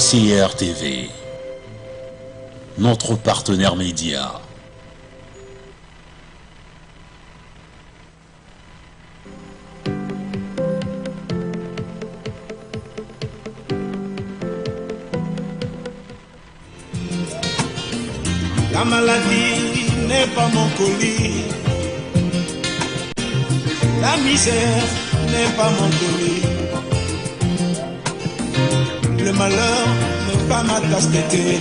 CRTV, notre partenaire média. La maladie n'est pas mon colis. La misère n'est pas mon colis. Le malheur n'est pas ma tasse de thé.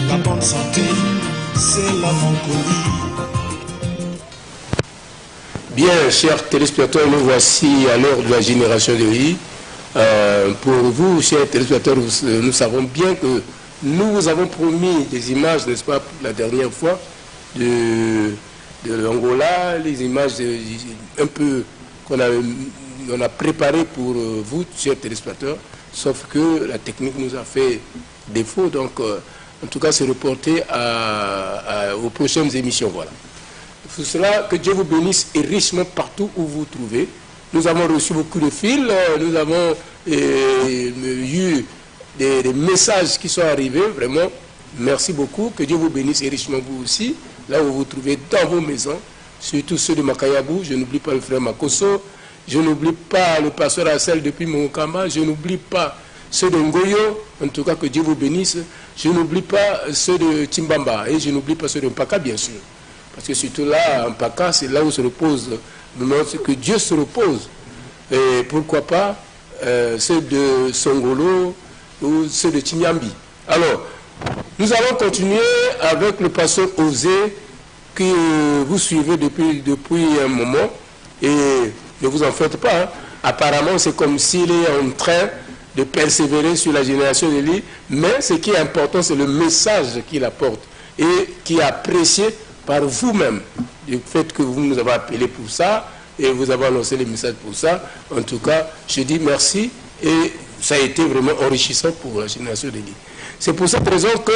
La bonne santé, c'est là mon colis. Bien, chers téléspectateurs, nous voici à l'heure de la génération de riz. Pour vous, chers téléspectateurs, nous savons bien que nous vous avons promis des images, n'est-ce pas, la dernière fois, de l'Angola, les images un peu qu'on a préparées pour vous, chers téléspectateurs, sauf que la technique nous a fait défaut, donc en tout cas c'est reporté aux prochaines émissions. Voilà. C'est cela, que Dieu vous bénisse et richement partout où vous vous trouvez. Nous avons reçu beaucoup de fils, nous avons eu des messages qui sont arrivés, vraiment, merci beaucoup, que Dieu vous bénisse et richement vous aussi, là où vous vous trouvez dans vos maisons, surtout ceux de Makayabou, je n'oublie pas le frère Makoso, je n'oublie pas le pasteur Assel depuis Mokamba, je n'oublie pas ceux de Ngoyo, en tout cas que Dieu vous bénisse, je n'oublie pas ceux de Timbamba, et je n'oublie pas ceux de Mpaka bien sûr, parce que surtout là, Mpaka, c'est là où se repose, que Dieu se repose, et pourquoi pas ceux de Songolo, ou ceux de Tinyambi. Alors, nous allons continuer avec le pasteur Osé que vous suivez depuis un moment et ne vous en faites pas. Hein. Apparemment, c'est comme s'il est en train de persévérer sur la génération d'Élie, mais ce qui est important, c'est le message qu'il apporte et qui est apprécié par vous-même. Du fait que vous nous avez appelé pour ça et vous avez annoncé les messages pour ça. En tout cas, je dis merci et ça a été vraiment enrichissant pour la génération d'Élie. C'est pour cette raison qu'on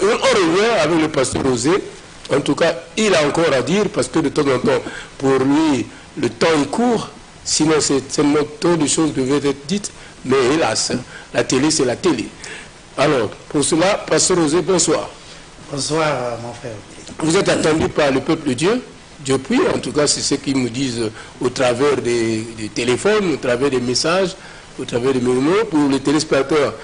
revient avec le pasteur Osé. En tout cas, il a encore à dire, parce que de temps en temps, pour lui, le temps est court. Sinon, tellement de choses devaient être dites. Mais hélas, la télé, c'est la télé. Alors, pour cela, pasteur Osé, bonsoir. Bonsoir, mon frère. Vous êtes attendu par le peuple de Dieu. Dieu prie, en tout cas, c'est ce qu'ils nous disent au travers des téléphones, au travers des messages, au travers des numéros. Pour les téléspectateurs,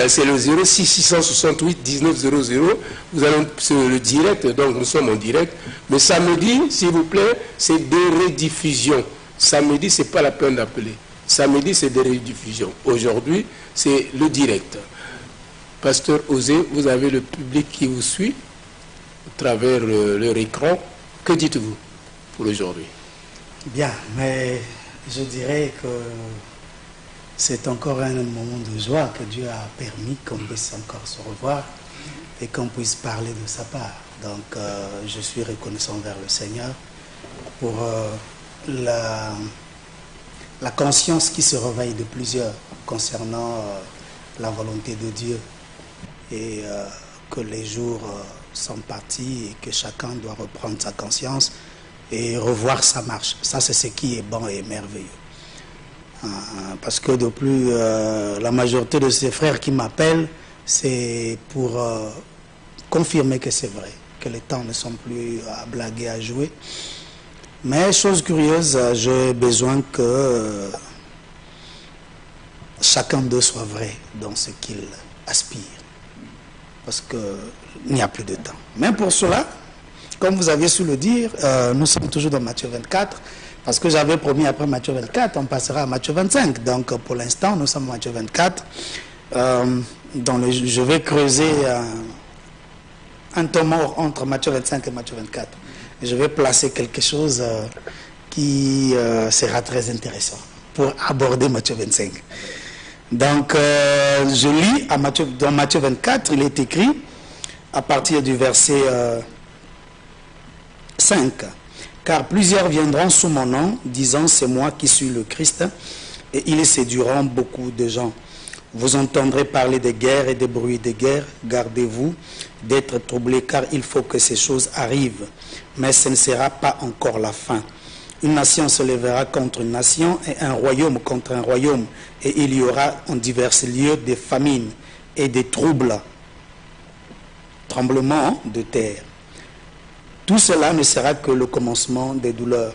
c'est le 06 668 19 00. Vous allez sur le direct, donc nous sommes en direct. Mais samedi, s'il vous plaît, c'est des rediffusions. Samedi, ce n'est pas la peine d'appeler. Samedi, c'est des rediffusions. Aujourd'hui, c'est le direct. Pasteur Osé, vous avez le public qui vous suit au travers leur écran. Que dites-vous pour aujourd'hui? Bien, mais je dirais que c'est encore un moment de joie que Dieu a permis qu'on puisse encore se revoir et qu'on puisse parler de sa part. Donc, je suis reconnaissant vers le Seigneur pour la conscience qui se réveille de plusieurs concernant la volonté de Dieu et que les jours sont partis et que chacun doit reprendre sa conscience et revoir sa marche. Ça, c'est ce qui est bon et merveilleux. Parce que de plus, la majorité de ces frères qui m'appellent, c'est pour confirmer que c'est vrai, que les temps ne sont plus à blaguer, à jouer. Mais, chose curieuse, j'ai besoin que chacun d'eux soit vrai dans ce qu'il aspire. Parce qu'il n'y a plus de temps. Mais pour cela, comme vous aviez su le dire, nous sommes toujours dans Matthieu 24, parce que j'avais promis après Matthieu 24, on passera à Matthieu 25. Donc pour l'instant, nous sommes à Matthieu 24. Je vais creuser un temps mort entre Matthieu 25 et Matthieu 24. Et je vais placer quelque chose qui sera très intéressant pour aborder Matthieu 25. Donc je lis dans Matthieu 24, il est écrit à partir du verset 5. Car plusieurs viendront sous mon nom, disant c'est moi qui suis le Christ, et ils séduiront beaucoup de gens. Vous entendrez parler de guerres et de bruits de guerre. Gardez-vous d'être troublés, car il faut que ces choses arrivent. Mais ce ne sera pas encore la fin. Une nation se lèvera contre une nation et un royaume contre un royaume. Et il y aura en divers lieux des famines et des troubles, tremblements de terre. Tout cela ne sera que le commencement des douleurs.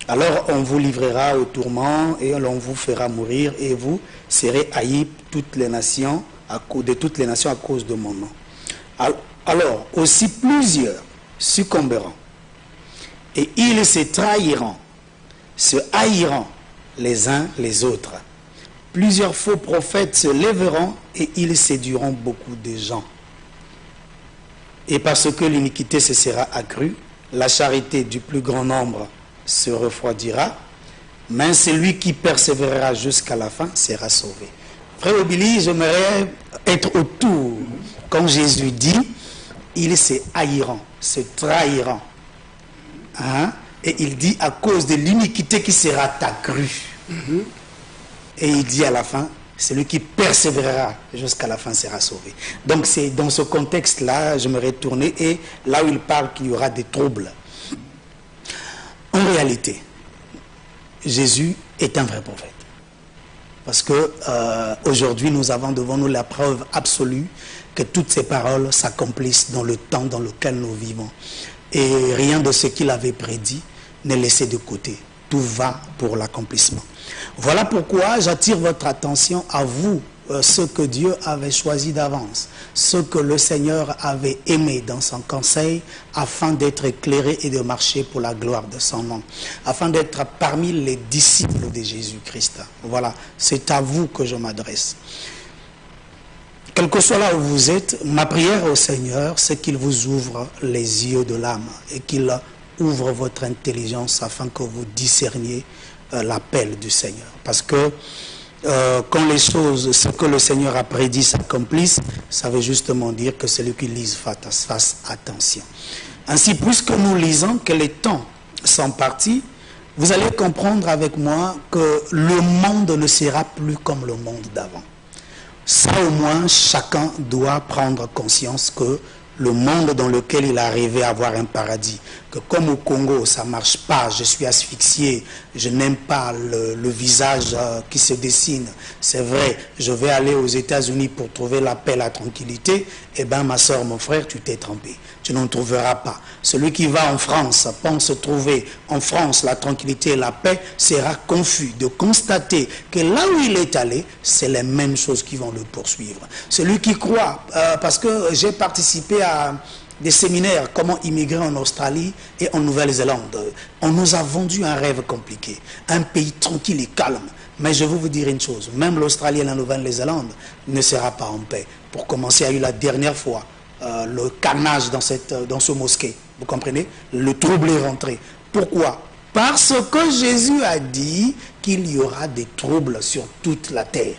Alors on vous livrera au tourment et l'on vous fera mourir et vous serez haïs de toutes les nations à cause de mon nom. Alors aussi plusieurs succomberont et ils se trahiront, se haïront les uns les autres. Plusieurs faux prophètes se lèveront et ils séduiront beaucoup de gens. Et parce que l'iniquité se sera accrue, la charité du plus grand nombre se refroidira, mais celui qui persévérera jusqu'à la fin sera sauvé. Frère Obili, j'aimerais être autour, quand Jésus dit, ils se haïront, se trahiront. Hein? Et il dit à cause de l'iniquité qui sera accrue. Et il dit à la fin, celui qui persévérera jusqu'à la fin sera sauvé. Donc c'est dans ce contexte-là, j'aimerais tourner, et là où il parle qu'il y aura des troubles. En réalité, Jésus est un vrai prophète. Parce que aujourd'hui, nous avons devant nous la preuve absolue que toutes ces paroles s'accomplissent dans le temps dans lequel nous vivons. Et rien de ce qu'il avait prédit n'est laissé de côté. Tout va pour l'accomplissement. Voilà pourquoi j'attire votre attention à vous, ceux que Dieu avait choisis d'avance, ceux que le Seigneur avait aimés dans son conseil, afin d'être éclairés et de marcher pour la gloire de son nom, afin d'être parmi les disciples de Jésus-Christ. Voilà, c'est à vous que je m'adresse. Quel que soit là où vous êtes, ma prière au Seigneur, c'est qu'il vous ouvre les yeux de l'âme et qu'il ouvre votre intelligence afin que vous discerniez l'appel du Seigneur. Parce que quand les choses, ce que le Seigneur a prédit s'accomplissent, ça veut justement dire que celui qui lise fasse attention. Ainsi, puisque nous lisons que les temps sont partis, vous allez comprendre avec moi que le monde ne sera plus comme le monde d'avant. Ça au moins, chacun doit prendre conscience que le monde dans lequel il est arrivé à avoir un paradis, que comme au Congo, ça ne marche pas, je suis asphyxié, je n'aime pas le visage qui se dessine, c'est vrai, je vais aller aux États-Unis pour trouver la paix, la tranquillité, eh bien ma soeur, mon frère, tu t'es trompé, tu n'en trouveras pas. Celui qui va en France pense trouver en France la tranquillité et la paix, sera confus de constater que là où il est allé, c'est les mêmes choses qui vont le poursuivre. Celui qui croit, parce que j'ai participé à des séminaires, comment immigrer en Australie et en Nouvelle-Zélande. On nous a vendu un rêve compliqué, un pays tranquille et calme. Mais je vais vous dire une chose, même l'Australie et la Nouvelle-Zélande ne sera pas en paix. Pour commencer, il y a eu la dernière fois le carnage dans ce mosquée. Vous comprenez? Le trouble est rentré. Pourquoi? Parce que Jésus a dit qu'il y aura des troubles sur toute la terre,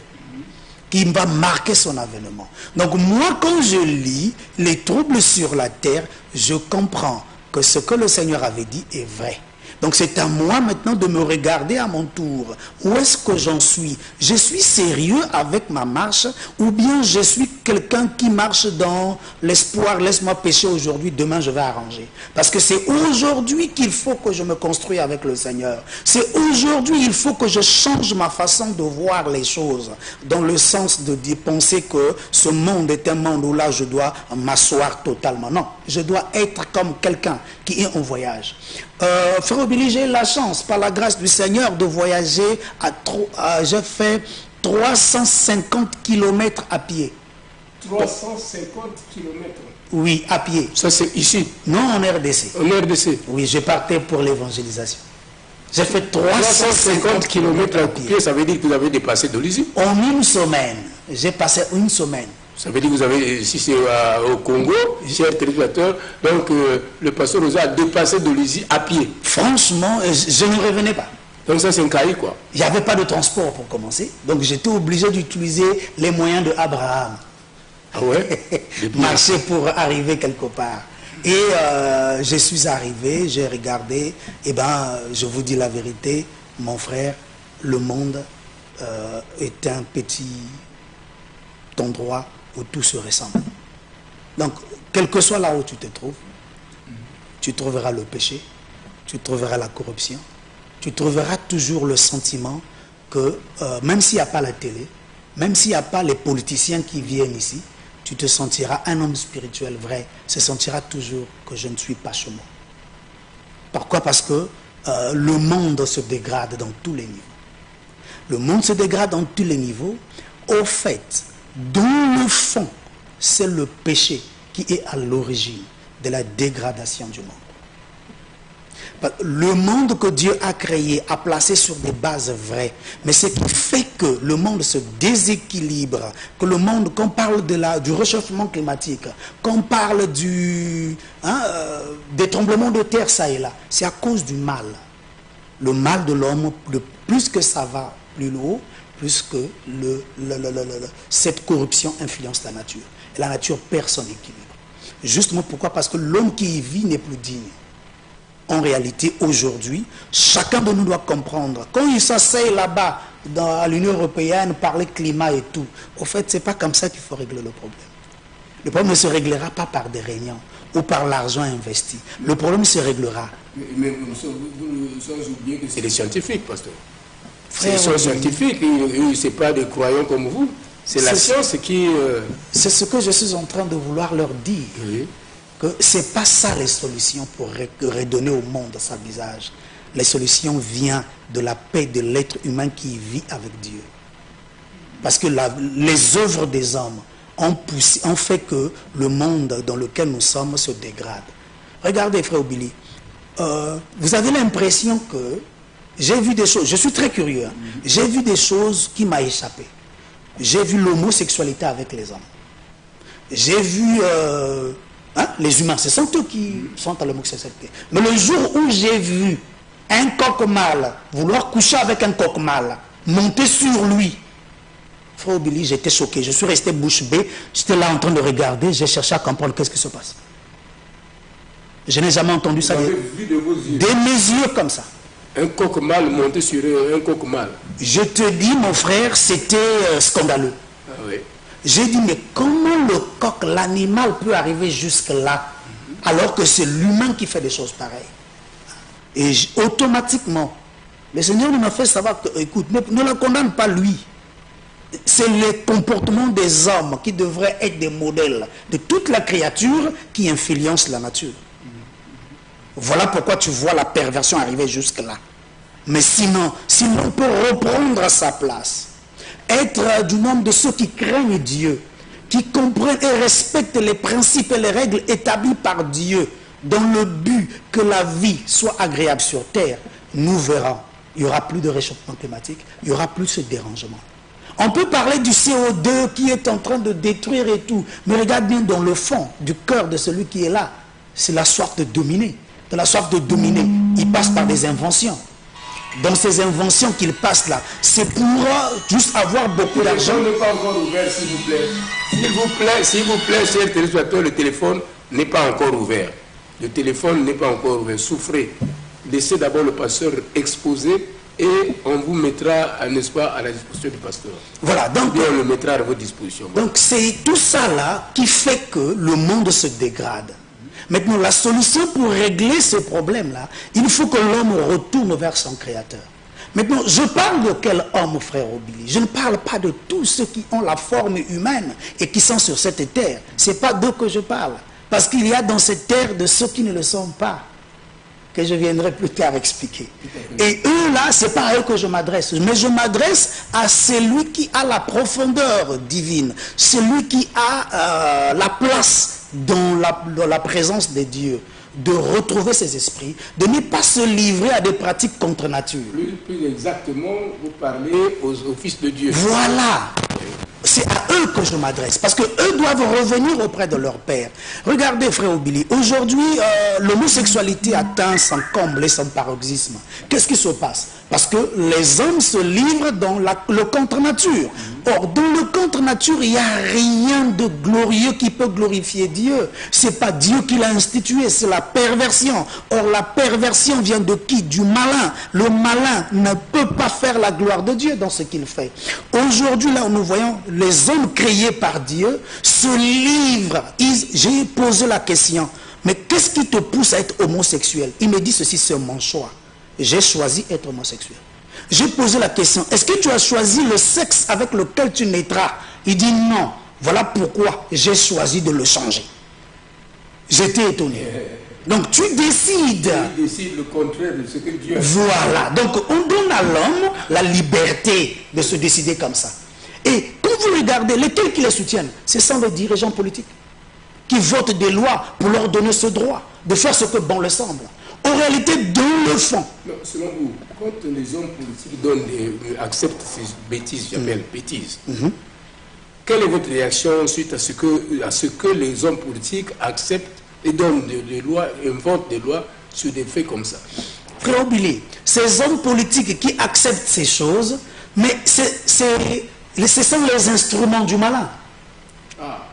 qui va marquer son avènement. Donc moi, quand je lis les troubles sur la terre, je comprends que ce que le Seigneur avait dit est vrai. Donc c'est à moi maintenant de me regarder à mon tour. Où est-ce que j'en suis? Je suis sérieux avec ma marche ou bien je suis quelqu'un qui marche dans l'espoir, laisse-moi pécher aujourd'hui, demain je vais arranger. Parce que c'est aujourd'hui qu'il faut que je me construise avec le Seigneur. C'est aujourd'hui il faut que je change ma façon de voir les choses. Dans le sens de penser que ce monde est un monde où là je dois m'asseoir totalement. Non, je dois être comme quelqu'un qui est en voyage. Frère Obili, j'ai la chance, par la grâce du Seigneur, de voyager j'ai fait 350 km à pied. 350 km. Oui, à pied. Ça c'est ici? Non, en RDC. En RDC? Oui, je partais pour l'évangélisation. J'ai fait 350 km à pied, ça veut dire que vous avez dépassé Dolisie? En une semaine. J'ai passé une semaine. Ça veut dire que vous avez, si c'est au Congo, cher téléspectateur, donc le pasteur Rosa a dépassé Dolisie à pied. Franchement, je ne revenais pas. Donc ça c'est un cahier quoi. Il n'y avait pas de transport pour commencer. Donc j'étais obligé d'utiliser les moyens de Abraham. Ah ouais? Marcher pour arriver quelque part. Et je suis arrivé, j'ai regardé, et ben je vous dis la vérité, mon frère, le monde est un petit endroit où tout se ressemble. Donc, quel que soit là où tu te trouves, tu trouveras le péché, tu trouveras la corruption, tu trouveras toujours le sentiment que même s'il n'y a pas la télé, même s'il n'y a pas les politiciens qui viennent ici, tu te sentiras un homme spirituel vrai, se sentira toujours que je ne suis pas chez moi. Pourquoi? Parce que le monde se dégrade dans tous les niveaux. Le monde se dégrade dans tous les niveaux. Au fait, dans le fond, c'est le péché qui est à l'origine de la dégradation du monde. Le monde que Dieu a créé, a placé sur des bases vraies. Mais ce qui fait que le monde se déséquilibre, que le monde, qu'on parle du réchauffement climatique, qu'on parle des tremblements de terre, ça et là, c'est à cause du mal. Le mal de l'homme, plus que ça va plus haut, plus que cette corruption influence la nature. Et la nature perd son équilibre. Justement pourquoi? Parce que l'homme qui y vit n'est plus digne. En réalité, aujourd'hui, chacun de nous doit comprendre. Quand il s'asseye là-bas, à l'Union européenne, parler climat et tout, au fait, ce n'est pas comme ça qu'il faut régler le problème. Le problème ne se réglera pas par des réunions ou par l'argent investi. Le problème se réglera. Mais sans oublier que c'est des scientifiques, pasteur. Frère, c'est scientifiques, ce n'est pas des croyants comme vous. C'est la science qui... C'est ce que je suis en train de vouloir leur dire. Oui. Que ce n'est pas ça les solutions pour redonner au monde sa visage. Les solutions viennent de la paix de l'être humain qui vit avec Dieu. Parce que les œuvres des hommes ont fait que le monde dans lequel nous sommes se dégrade. Regardez, frère Obili, vous avez l'impression que j'ai vu des choses, je suis très curieux, hein, j'ai vu des choses qui m'ont échappé. J'ai vu l'homosexualité avec les hommes. J'ai vu... les humains, ce sont eux qui sont à l'homosexualité. Mais le jour où j'ai vu un coq mâle vouloir coucher avec un coq mâle, monter sur lui, frère Obili, j'étais choqué. Je suis resté bouche bée. J'étais là en train de regarder. J'ai cherché à comprendre qu'est-ce qui se passe. Je n'ai jamais entendu ça de mes yeux comme ça. Un coq mâle monter sur un coq mâle. Je te dis, mon frère, c'était scandaleux. Ah oui. J'ai dit, mais comment le coq, l'animal peut arriver jusque-là, alors que c'est l'humain qui fait des choses pareilles? Et automatiquement, le Seigneur nous a fait savoir que, écoute, ne le condamne pas lui. C'est le comportement des hommes qui devraient être des modèles de toute la créature qui influence la nature. Voilà pourquoi tu vois la perversion arriver jusque-là. Mais sinon, si l'on peut reprendre à sa place, être du nombre de ceux qui craignent Dieu, qui comprennent et respectent les principes et les règles établis par Dieu, dans le but que la vie soit agréable sur terre, nous verrons. Il n'y aura plus de réchauffement climatique, il n'y aura plus ce dérangement. On peut parler du CO2 qui est en train de détruire et tout, mais regarde bien dans le fond du cœur de celui qui est là, c'est la soif de dominer. De la soif de dominer, il passe par des inventions. Dans ces inventions qu'il passe là, c'est pour juste avoir beaucoup d'argent. Le téléphone n'est pas encore ouvert, s'il vous plaît. S'il vous plaît, chers téléspectateurs, le téléphone n'est pas encore ouvert. Le téléphone n'est pas encore ouvert. Souffrez. Laissez d'abord le pasteur exposer et on vous mettra, n'est-ce pas, à la disposition du pasteur. Voilà, donc on le mettra à votre disposition. Donc c'est tout ça là qui fait que le monde se dégrade. Maintenant, la solution pour régler ce problème-là, il faut que l'homme retourne vers son Créateur. Maintenant, je parle de quel homme, frère Obili? Je ne parle pas de tous ceux qui ont la forme humaine et qui sont sur cette terre. Ce n'est pas d'eux que je parle. Parce qu'il y a dans cette terre de ceux qui ne le sont pas, que je viendrai plus tard expliquer. Et eux, là, ce n'est pas à eux que je m'adresse. Mais je m'adresse à celui qui a la profondeur divine. Celui qui a la place dans la présence de Dieu, de retrouver ses esprits, de ne pas se livrer à des pratiques contre nature. Plus exactement, vous parlez aux fils de Dieu. Voilà. C'est à eux que je m'adresse, parce qu'eux doivent revenir auprès de leur père. Regardez, frère Obili, aujourd'hui, l'homosexualité atteint son comble et son paroxysme. Qu'est-ce qui se passe? Parce que les hommes se livrent dans le contre-nature. Or, dans le contre-nature, il n'y a rien de glorieux qui peut glorifier Dieu. Ce n'est pas Dieu qui l'a institué, c'est la perversion. Or, la perversion vient de qui? Du malin. Le malin ne peut pas faire la gloire de Dieu dans ce qu'il fait. Aujourd'hui, là où nous voyons les hommes créés par Dieu se livrent. J'ai posé la question, mais qu'est-ce qui te pousse à être homosexuel? Il me dit ceci, c'est mon choix. j'ai choisi être homosexuel. J'ai posé la question, est-ce que tu as choisi le sexe avec lequel tu naîtras? Il dit non. Voilà pourquoi j'ai choisi de le changer. J'étais étonné. Donc tu décides. Il décide le contraire de ce que Dieu a fait. Voilà. Donc on donne à l'homme la liberté de se décider comme ça. Et quand vous regardez, lesquels qui les soutiennent, ce sont les dirigeants politiques qui votent des lois pour leur donner ce droit de faire ce que bon leur semble. En réalité, dans le fond. Non, selon vous, quand les hommes politiques acceptent ces bêtises, j'appelle bêtises, quelle est votre réaction suite à ce que les hommes politiques acceptent et donnent des lois, inventent des lois sur des faits comme ça? Frère Obili, ces hommes politiques qui acceptent ces choses, mais ce sont les instruments du malin. Ah,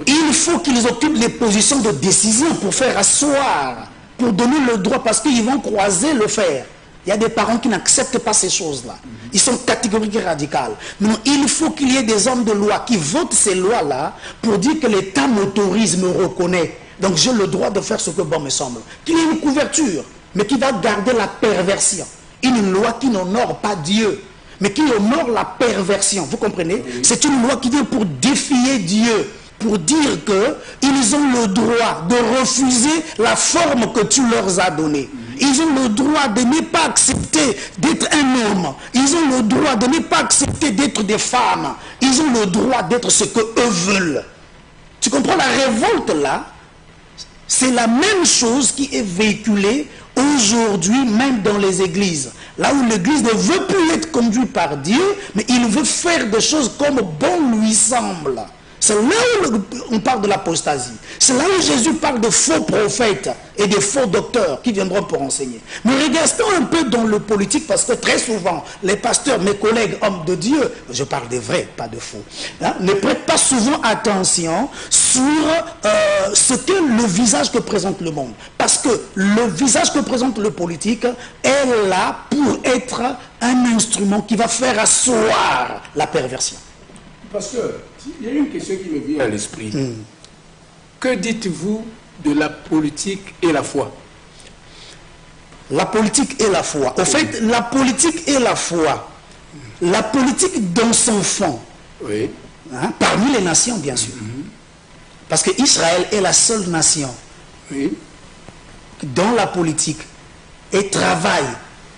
Il faut qu'ils occupent les positions de décision pour faire asseoir, pour donner le droit, parce qu'ils vont croiser le fer. Il y a des parents qui n'acceptent pas ces choses-là. Ils sont catégoriques et radicales. Mais il faut qu'il y ait des hommes de loi qui votent ces lois-là pour dire que l'État m'autorise, me reconnaît. Donc j'ai le droit de faire ce que bon me semble. Qu'il y ait une couverture, mais qui va garder la perversion. Une loi qui n'honore pas Dieu, mais qui honore la perversion. Vous comprenez? C'est une loi qui vient pour défier Dieu, pour dire qu'ils ont le droit de refuser la forme que tu leur as donnée. Ils ont le droit de ne pas accepter d'être un homme. Ils ont le droit de ne pas accepter d'être des femmes. Ils ont le droit d'être ce qu'eux veulent. Tu comprends la révolte là? C'est la même chose qui est véhiculée aujourd'hui même dans les églises. Là où l'église ne veut plus être conduite par Dieu, mais il veut faire des choses comme bon lui semble. C'est là où on parle de l'apostasie. C'est là où Jésus parle de faux prophètes et de faux docteurs qui viendront pour enseigner. Mais restons un peu dans le politique, parce que très souvent, les pasteurs, mes collègues hommes de Dieu, je parle des vrais, pas de faux, hein, ne prêtent pas souvent attention sur ce que le visage que présente le monde. Parce que le visage que présente le politique est là pour être un instrument qui va faire asseoir la perversion. Parce que il y a une question qui me vient à l'esprit. Que dites-vous de la politique et la foi? La politique et la foi. Au fait, la politique et la foi. La politique dans son fond. Oui. Hein, parmi les nations, bien sûr. Parce que Israël est la seule nation dans la politique et travaille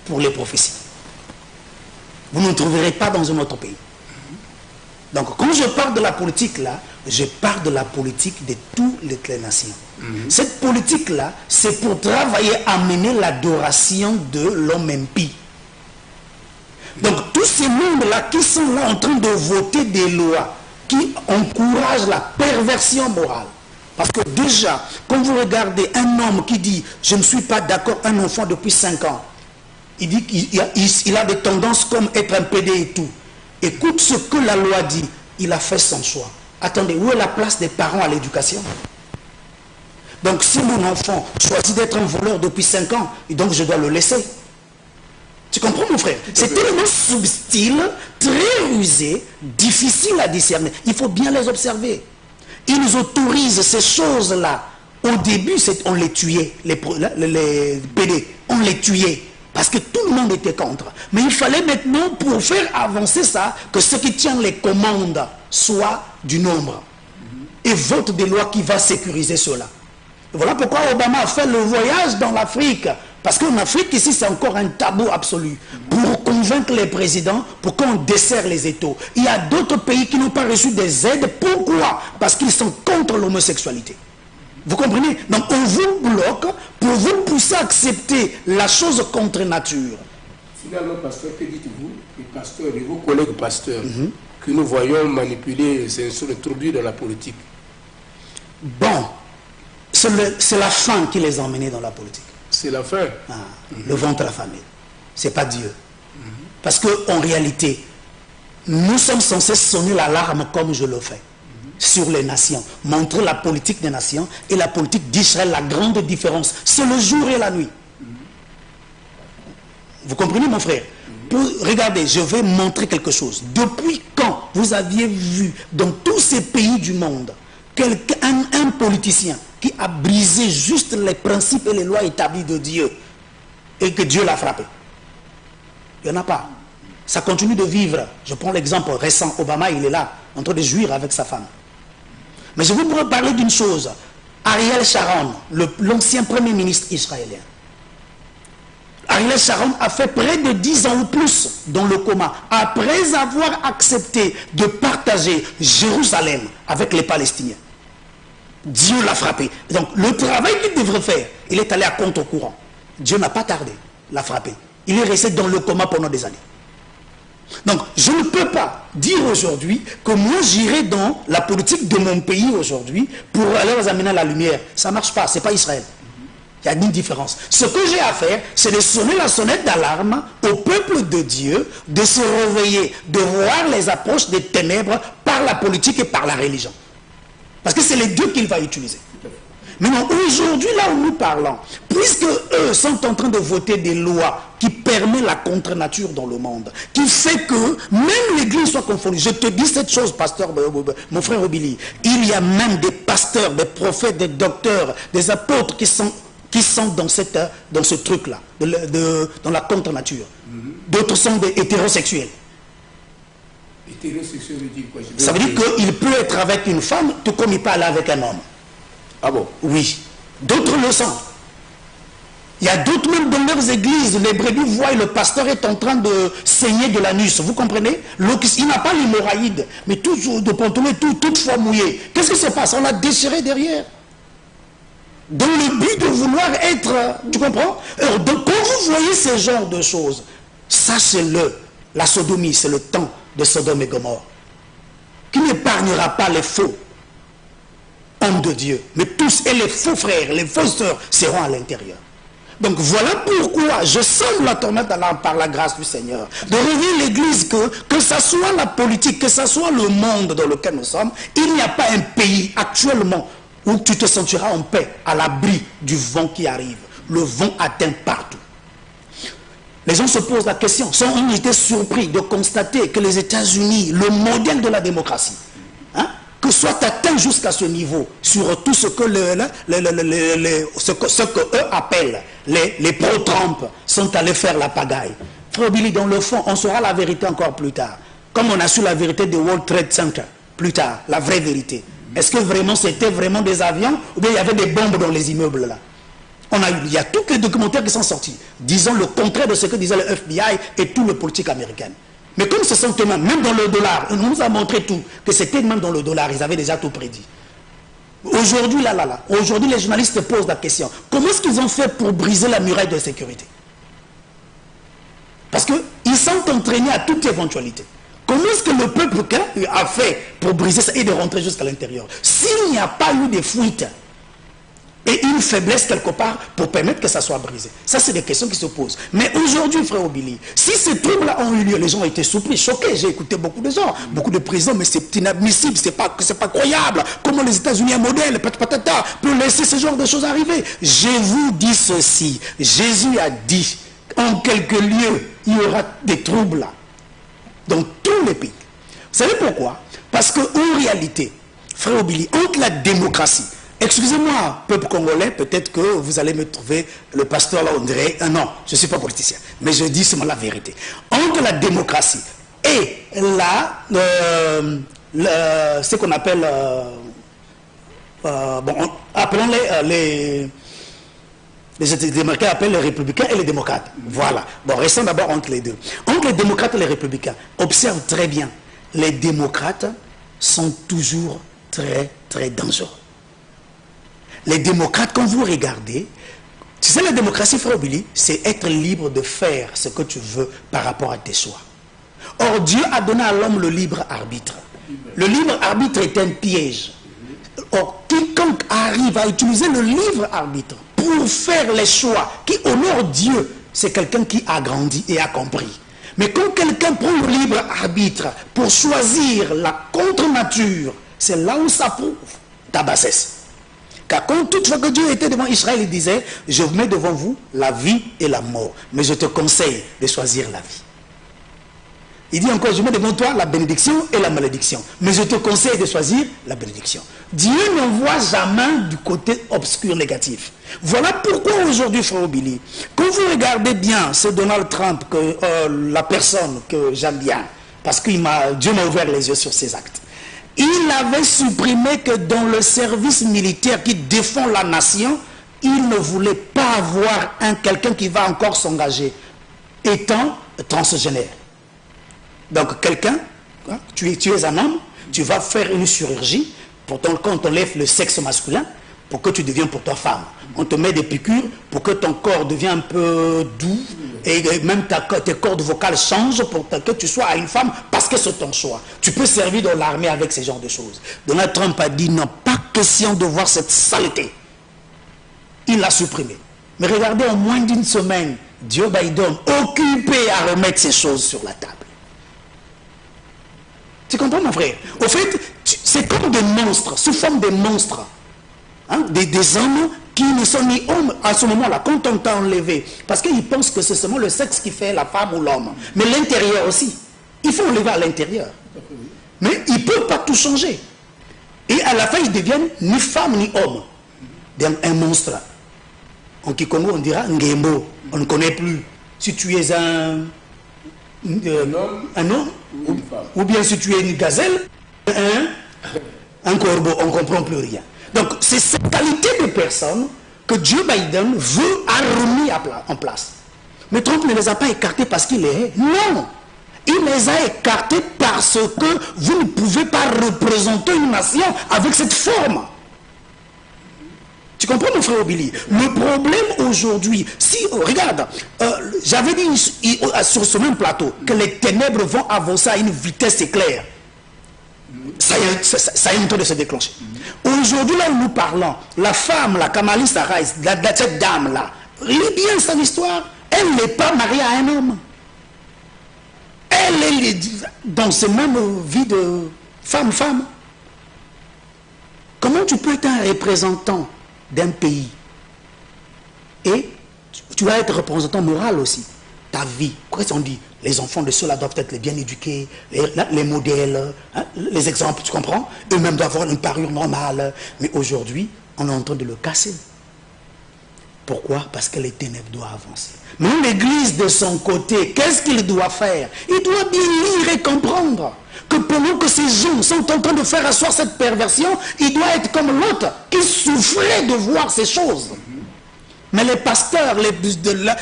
pour les prophéties. Vous ne trouverez pas dans un autre pays. Donc, quand je parle de la politique là, je parle de la politique de toutes les nations. Cette politique-là, c'est pour travailler à mener l'adoration de l'homme impie. Donc, tous ces mondes-là qui sont là en train de voter des lois qui encouragent la perversion morale. Parce que déjà, quand vous regardez un homme qui dit « je ne suis pas d'accord, un enfant depuis 5 ans », il dit qu'il a des tendances comme être un PD et tout. Écoute ce que la loi dit. Il a fait son choix. Attendez, où est la place des parents à l'éducation? Donc si mon enfant choisit d'être un voleur depuis 5 ans, et donc je dois le laisser. Tu comprends mon frère? C'est tellement subtil, très rusé, difficile à discerner. Il faut bien les observer. Ils autorisent ces choses-là. Au début, on les tuait, les PD, on les tuait. Parce que tout le monde était contre. Mais il fallait maintenant, pour faire avancer ça, que ceux qui tiennent les commandes soient du nombre. Et vote des lois qui va sécuriser cela. Et voilà pourquoi Obama a fait le voyage dans l'Afrique. Parce qu'en Afrique, ici, c'est encore un tabou absolu. Pour convaincre les présidents, pour qu'on desserre les étaux. Il y a d'autres pays qui n'ont pas reçu des aides. Pourquoi? Parce qu'ils sont contre l'homosexualité. Vous comprenez? Donc on vous bloque pour vous pousser à accepter la chose contre nature. Finalement, pasteur, que dites-vous, les pasteurs et vos collègues pasteurs, que nous voyons manipuler, s'introduire dans la politique? Bon, c'est la faim qui les a emmenés dans la politique. C'est la faim. Le ventre affamé. C'est pas Dieu. Parce qu'en réalité, nous sommes censés sonner l'alarme comme je le fais. Sur les nations, montrer la politique des nations et la politique d'Israël, la grande différence, c'est le jour et la nuit. Vous comprenez mon frère? Regardez, je vais montrer quelque chose. Depuis quand vous aviez vu dans tous ces pays du monde un politicien qui a brisé juste les principes et les lois établies de Dieu et que Dieu l'a frappé. Il n'y en a pas. Ça continue de vivre. Je prends l'exemple récent. Obama, il est là, en train de jouir avec sa femme. Mais je vous parler d'une chose. Ariel Sharon, l'ancien premier ministre israélien. Ariel Sharon a fait près de 10 ans ou plus dans le coma, après avoir accepté de partager Jérusalem avec les Palestiniens. Dieu l'a frappé. Donc le travail qu'il devrait faire, il est allé à contre-courant. Dieu n'a pas tardé, l'a frappé. Il est resté dans le coma pendant des années. Donc je ne peux pas dire aujourd'hui que moi j'irai dans la politique de mon pays aujourd'hui pour aller les amener à la lumière. Ça ne marche pas, ce n'est pas Israël. Il y a une différence. Ce que j'ai à faire, c'est de sonner la sonnette d'alarme au peuple de Dieu, de se réveiller, de voir les approches des ténèbres par la politique et par la religion. Parce que c'est les deux qu'il va utiliser. Maintenant, aujourd'hui, là où nous parlons, puisque eux sont en train de voter des lois qui permettent la contre-nature dans le monde, qui fait que même l'Église soit confondue. Je te dis cette chose, pasteur, mon frère Obili, il y a même des pasteurs, des prophètes, des docteurs, des apôtres qui sont dans ce truc-là, dans la contre-nature. D'autres sont des hétérosexuels. Hétérosexuel veut dire quoi? Ça veut dire qu'il peut être avec une femme tout comme il peut aller avec un homme. Ah bon? Oui. D'autres le sont. Il y a d'autres même dans leurs églises, les brebis voient le pasteur est en train de saigner de l'anus. Vous comprenez? Il n'a pas l'hémorroïde, mais toujours de pantoufle, toutefois mouillé. Qu'est-ce qui se passe? On l'a déchiré derrière. Dans le but de vouloir être... Tu comprends? Alors, donc, quand vous voyez ce genre de choses, sachez-le, la sodomie, c'est le temps de Sodome et Gomorrhe, qui n'épargnera pas les faux hommes de Dieu, mais tous, et les faux frères, les fausses sœurs seront à l'intérieur. Donc voilà pourquoi je sonne la tornade d'alarme par la grâce du Seigneur, de réveiller l'Église que ça soit la politique, que ça soit le monde dans lequel nous sommes, il n'y a pas un pays actuellement où tu te sentiras en paix, à l'abri du vent qui arrive. Le vent atteint partout. Les gens se posent la question, ont été surpris de constater que les États-Unis, le modèle de la démocratie, que soit atteint jusqu'à ce niveau, sur tout ce que eux appellent les pro-Trump sont allés faire la pagaille. Frère Billy, dans le fond, on saura la vérité encore plus tard. Comme on a su la vérité du World Trade Center, plus tard, la vraie vérité. Est-ce que vraiment c'était vraiment des avions ou bien il y avait des bombes dans les immeubles là? Il y a tous les documentaires qui sont sortis, disant le contraire de ce que disait le FBI et tout le politique américain. Mais comme ce sont eux-mêmes, même dans le dollar, on nous a montré tout, que c'était même dans le dollar, ils avaient déjà tout prédit. Aujourd'hui, aujourd'hui les journalistes se posent la question, comment est-ce qu'ils ont fait pour briser la muraille de sécurité? Parce qu'ils sont entraînés à toute éventualité. Comment est-ce que le peuple a fait pour briser ça et de rentrer jusqu'à l'intérieur? S'il n'y a pas eu de fuite et une faiblesse quelque part pour permettre que ça soit brisé. Ça, c'est des questions qui se posent. Mais aujourd'hui, frère Obili, si ces troubles-là ont eu lieu, les gens ont été surpris, choqués. J'ai écouté beaucoup de gens, beaucoup de présidents, mais c'est inadmissible, c'est pas croyable. Comment les États-Unis, un modèle, patata, peut laisser ce genre de choses arriver? Je vous dis ceci, Jésus a dit, en quelques lieux, il y aura des troubles là, dans tous les pays. Vous savez pourquoi? Parce qu'en réalité, frère Obili, entre la démocratie, excusez-moi, peuple congolais, peut-être que vous allez me trouver le pasteur là, on dirait, non, je ne suis pas politicien, mais je dis seulement la vérité. Entre la démocratie et ce qu'on appelle, appelons-les les Américains appellent les républicains et les démocrates. Voilà. Bon, restons d'abord entre les deux. Entre les démocrates et les républicains, observe très bien, les démocrates sont toujours très, très dangereux. Les démocrates, quand vous regardez, tu sais, la démocratie, frère Billy, c'est être libre de faire ce que tu veux par rapport à tes choix. Or, Dieu a donné à l'homme le libre arbitre. Le libre arbitre est un piège. Or, quiconque arrive à utiliser le libre arbitre pour faire les choix qui honorent Dieu, c'est quelqu'un qui a grandi et a compris. Mais quand quelqu'un prend le libre arbitre pour choisir la contre-nature, c'est là où ça prouve ta bassesse. Car quand toutefois que Dieu était devant Israël, il disait, je mets devant vous la vie et la mort, mais je te conseille de choisir la vie. Il dit encore, je mets devant toi la bénédiction et la malédiction. Mais je te conseille de choisir la bénédiction. Dieu ne voit jamais du côté obscur négatif. Voilà pourquoi aujourd'hui, frère Billy, quand vous regardez bien, c'est Donald Trump, la personne que j'aime bien, parce que Dieu m'a ouvert les yeux sur ses actes. Il avait supprimé que dans le service militaire qui défend la nation, il ne voulait pas avoir quelqu'un qui va encore s'engager, étant transgénère. Donc quelqu'un, tu es un homme, tu vas faire une chirurgie, quand on t'enlève le sexe masculin, pour que tu deviennes pour toi femme. On te met des piqûres pour que ton corps devienne un peu doux, et même tes cordes vocales changent pour que tu sois une femme, parce que c'est ton choix. Tu peux servir dans l'armée avec ce genre de choses. Donald Trump a dit, non, pas question de voir cette saleté. Il l'a supprimé. Mais regardez, en moins d'une semaine, Joe Biden occupé à remettre ces choses sur la table. Tu comprends, mon frère? Au fait, c'est comme des monstres, sous forme de monstres. Hein? Des hommes qui ne sont ni hommes à ce moment-là, quand on t'a enlevé. Parce qu'ils pensent que c'est seulement le sexe qui fait la femme ou l'homme. Mais l'intérieur aussi. Il faut enlever à l'intérieur. Mais ils ne peuvent pas tout changer. Et à la fin, ils deviennent ni femme ni homme. Un monstre. En Kikongo, on dira Ngembo. On ne connaît plus. Si tu es un homme ou bien si tu es une gazelle, un corbeau, on ne comprend plus rien. Donc c'est cette qualité de personnes que Joe Biden veut remis en place. Mais Trump ne les a pas écartés parce qu'il les hait. Non, il les a écartés parce que vous ne pouvez pas représenter une nation avec cette forme. Tu comprends, mon frère Billy? Le problème aujourd'hui, regarde, j'avais dit sur ce même plateau que les ténèbres vont avancer à une vitesse éclair. Ça est en train de se déclencher. Aujourd'hui, là où nous parlons, la femme, la Kamali Sarais, cette dame-là, lis bien son histoire, elle n'est pas mariée à un homme. Elle est dans cette même vie de femme-femme. Comment tu peux être un représentant d'un pays et tu vas être représentant moral aussi? Ta vie, quoi on dit? Les enfants de ceux-là doivent être bien éduqués, les modèles, hein, les exemples, tu comprends? Eux-mêmes doivent avoir une parure normale. Mais aujourd'hui, on est en train de le casser. Pourquoi? Parce que les ténèbres doivent avancer. Mais l'Église, de son côté, qu'est-ce qu'il doit faire? Il doit bien lire et comprendre que pendant que ces gens sont en train de faire asseoir cette perversion, il doit être comme l'autre qui souffrait de voir ces choses. Mais les pasteurs,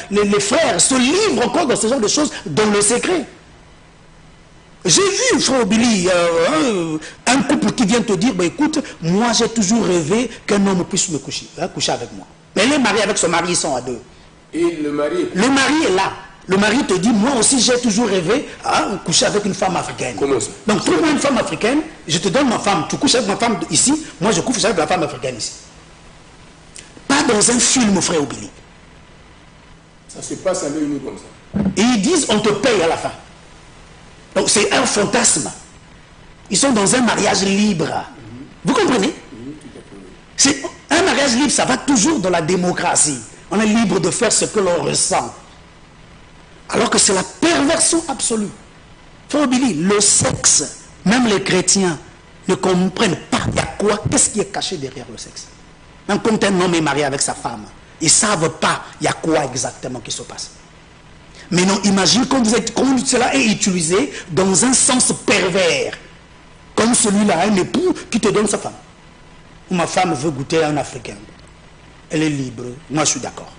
les frères se livrent encore dans ce genre de choses dans le secret. J'ai vu, frère Billy, un couple qui vient te dire, bah, écoute, moi j'ai toujours rêvé qu'un homme puisse me coucher avec moi. Mais elle est mariée avec son mari, ils sont à deux. Et le mari est là. Le mari te dit, moi aussi j'ai toujours rêvé de coucher avec une femme africaine. Comment ça? Donc trouve-moi une femme africaine, je te donne ma femme, tu couches avec ma femme ici, moi je couche avec la femme africaine ici. Pas dans un film, frère Billy. Ça se passe à l'œil nu comme ça. Et ils disent, on te paye à la fin. Donc c'est un fantasme. Ils sont dans un mariage libre. Vous comprenez? C'est un mariage libre, ça va toujours dans la démocratie. On est libre de faire ce que l'on ressent. Alors que c'est la perversion absolue. Frère Billy, le sexe, même les chrétiens ne comprennent pas. Il y a quoi? Qu'est-ce qui est caché derrière le sexe? Même quand un homme est marié avec sa femme, ils ne savent pas il y a quoi exactement qui se passe. Mais non, imagine quand cela est utilisé dans un sens pervers. Comme celui-là, un époux qui te donne sa femme. Ou ma femme veut goûter à un Africain. Elle est libre. Moi, je suis d'accord.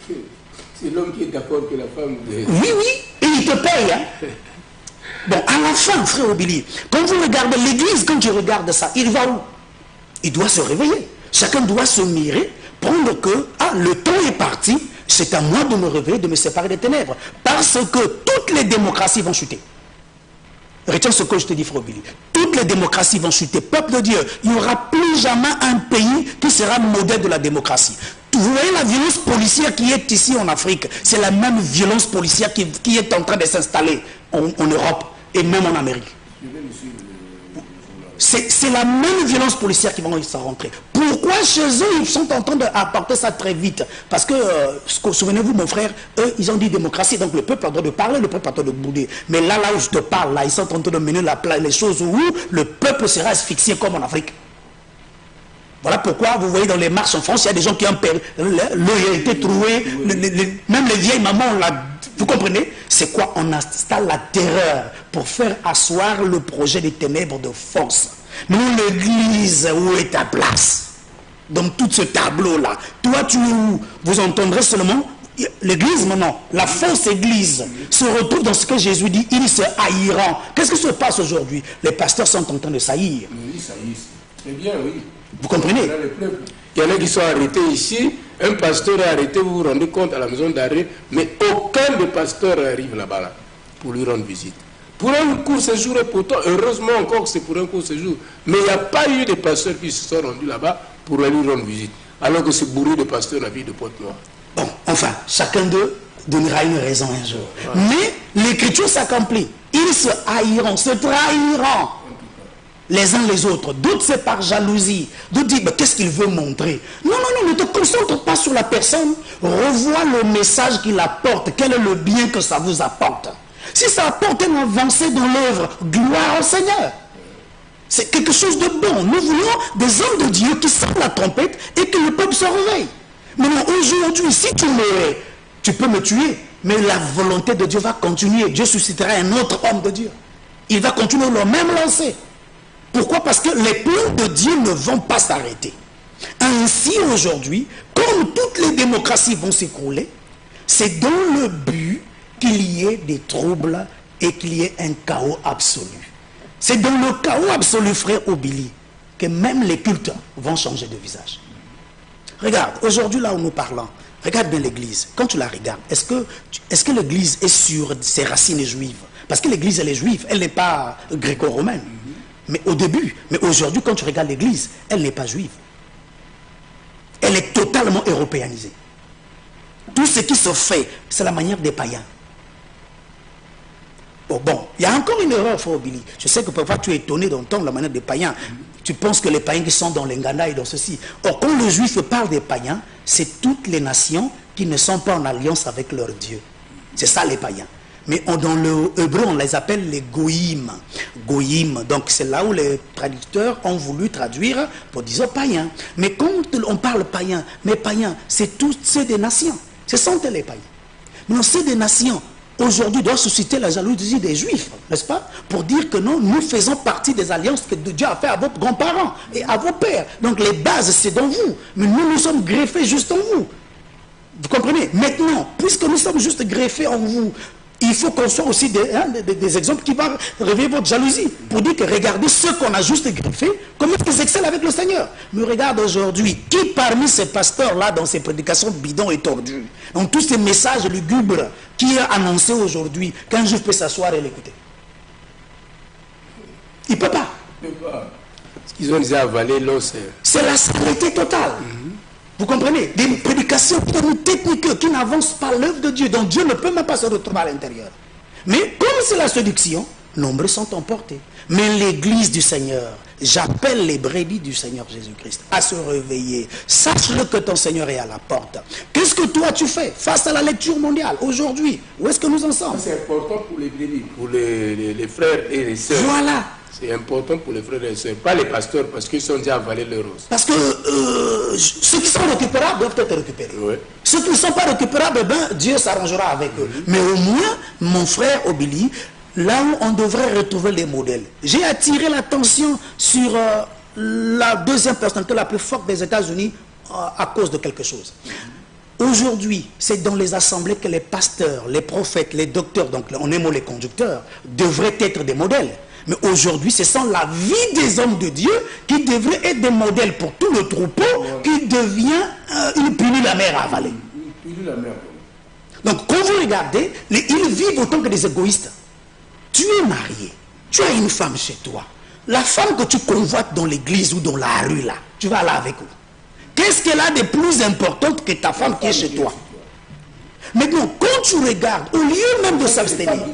C'est l'homme qui est d'accord que la femme... Oui, et il te paye. Hein? Bon, à la fin, frère Billy, quand vous regardez l'église, quand tu regardes ça, il va où? Il doit se réveiller. Chacun doit se mirer, prendre que, le temps est parti, c'est à moi de me réveiller, de me séparer des ténèbres. Parce que toutes les démocraties vont chuter. Retiens ce que je te dis, frère Billy. Toutes les démocraties vont chuter. Peuple de Dieu, il n'y aura plus jamais un pays qui sera modèle de la démocratie. Vous voyez la violence policière qui est ici en Afrique, c'est la même violence policière qui est en train de s'installer en Europe et même en Amérique. C'est la même violence policière qui va s'en rentrer. Pourquoi chez eux, ils sont en train d'apporter ça très vite? Parce que, souvenez-vous, mon frère, eux, ils ont dit démocratie, donc le peuple a le droit de parler, le peuple a le droit de bouder. Mais là où je te parle, là, ils sont en train de mener les choses où le peuple sera asphyxié comme en Afrique. Voilà pourquoi, vous voyez, dans les marches en France, il y a des gens qui ont perdu, l'œil a été troué, même les vieilles mamans, vous comprenez? C'est quoi? On installe la terreur pour faire asseoir le projet des ténèbres de force. Nous, l'église, où est ta place? Dans tout ce tableau-là. Toi, tu es où? Vous entendrez seulement l'église maintenant, la fausse église, se retrouve dans ce que Jésus dit, ils se haïront. Qu'est-ce qui se passe aujourd'hui? Les pasteurs sont en train de saillir. Oui, ça y est. Très bien, oui. Vous comprenez? Il y en a qui sont arrêtés ici. Un pasteur est arrêté, vous vous rendez compte, à la maison d'arrêt, mais aucun des pasteurs arrive là-bas là, pour lui rendre visite. Pour un court séjour, et pourtant, heureusement encore que c'est pour un court séjour, mais il n'y a pas eu de pasteurs qui se sont rendus là-bas pour lui rendre visite, alors que c'est bourré de pasteurs la ville de Pointe-Noire. Bon, enfin, chacun d'eux donnera une raison un jour. Voilà. Mais l'écriture s'accomplit. Ils se haïront, se trahiront les uns les autres. D'autres c'est par jalousie. D'autres disent, qu'est-ce qu'il veut montrer? Non, non, non, ne te concentre pas sur la personne. Revois le message qu'il apporte. Quel est le bien que ça vous apporte? Si ça apporte une avancée dans l'œuvre, gloire au Seigneur. C'est quelque chose de bon. Nous voulons des hommes de Dieu qui sentent la trompette et que le peuple se réveille. Maintenant, aujourd'hui, si tu meurs, tu peux me tuer. Mais la volonté de Dieu va continuer. Dieu suscitera un autre homme de Dieu. Il va continuer le même lancer. Pourquoi? Parce que les plans de Dieu ne vont pas s'arrêter. Ainsi, aujourd'hui, comme toutes les démocraties vont s'écrouler, c'est dans le but qu'il y ait des troubles et qu'il y ait un chaos absolu. C'est dans le chaos absolu, frère Obili, que même les cultes vont changer de visage. Regarde, aujourd'hui, là où nous parlons, regarde bien l'église. Quand tu la regardes, est-ce que l'église est sur ses racines juives? Parce que l'église, elle est juive, elle n'est pas gréco-romaine. Mais au début, mais aujourd'hui, quand tu regardes l'église, elle n'est pas juive. Elle est totalement européanisée. Tout ce qui se fait, c'est la manière des païens. Bon, il y a encore une erreur, frère Billy. Je sais que parfois tu es étonné d'entendre la manière des païens. Tu penses que les païens qui sont dans l'Inganda et dans ceci. Or, quand le juif parle des païens, c'est toutes les nations qui ne sont pas en alliance avec leur Dieu. C'est ça les païens. Mais dans le hébreu, on les appelle les goïm. Goïm, donc c'est là où les traducteurs ont voulu traduire pour dire païens. Mais quand on parle païens, mais païens, c'est des nations. Ce sont les païens. Mais c'est des nations. Aujourd'hui, doit susciter la jalousie des Juifs, n'est-ce pas? Pour dire que non, nous faisons partie des alliances que Dieu a fait à vos grands-parents et à vos pères. Donc les bases, c'est dans vous. Mais nous sommes greffés juste en vous. Vous comprenez? Maintenant, puisque nous sommes juste greffés en vous, il faut qu'on soit aussi des exemples qui vont réveiller votre jalousie. Pour dire que regardez ceux qu'on a juste greffés, comment ils excellent avec le Seigneur. Mais regarde aujourd'hui, qui parmi ces pasteurs-là, dans ces prédications bidons et tordues, dans tous ces messages lugubres, qui a annoncé aujourd'hui qu'un juif peut s'asseoir et l'écouter? Il ne peut pas. Il ne peut pas. Parce qu'ils ont déjà avalé l'os. C'est la saleté totale. Vous comprenez? Des prédications techniques qui n'avancent pas l'œuvre de Dieu, dont Dieu ne peut même pas se retrouver à l'intérieur. Mais comme c'est la séduction, nombreux sont emportés. Mais l'église du Seigneur, j'appelle les brebis du Seigneur Jésus-Christ à se réveiller. Sache-le que ton Seigneur est à la porte. Qu'est-ce que toi tu fais face à la lecture mondiale aujourd'hui? Où est-ce que nous en sommes? C'est important pour les brebis, pour les frères et les sœurs. Voilà. C'est important pour les frères et les sœurs, pas les pasteurs, parce qu'ils sont déjà avalés leur os. Parce que ceux qui sont récupérables doivent être récupérés. Oui. Ceux qui ne sont pas récupérables, Dieu s'arrangera avec eux. Mais au moins, mon frère Obili, là où on devrait retrouver les modèles. J'ai attiré l'attention sur la deuxième personnalité la plus forte des États-Unis à cause de quelque chose. Aujourd'hui, c'est dans les assemblées que les pasteurs, les prophètes, les docteurs, donc on aime les conducteurs, devraient être des modèles. Mais aujourd'hui, ce sont la vie des hommes de Dieu qui devraient être des modèles pour tout le troupeau qui devient une pilule amère à avaler. Donc, quand vous regardez, ils vivent autant que des égoïstes. Tu es marié, tu as une femme chez toi. La femme que tu convoites dans l'église ou dans la rue, là, tu vas là avec eux. Qu'est-ce qu'elle a de plus important que ta femme qui est chez toi? Maintenant, quand tu regardes, au lieu même de s'abstenir,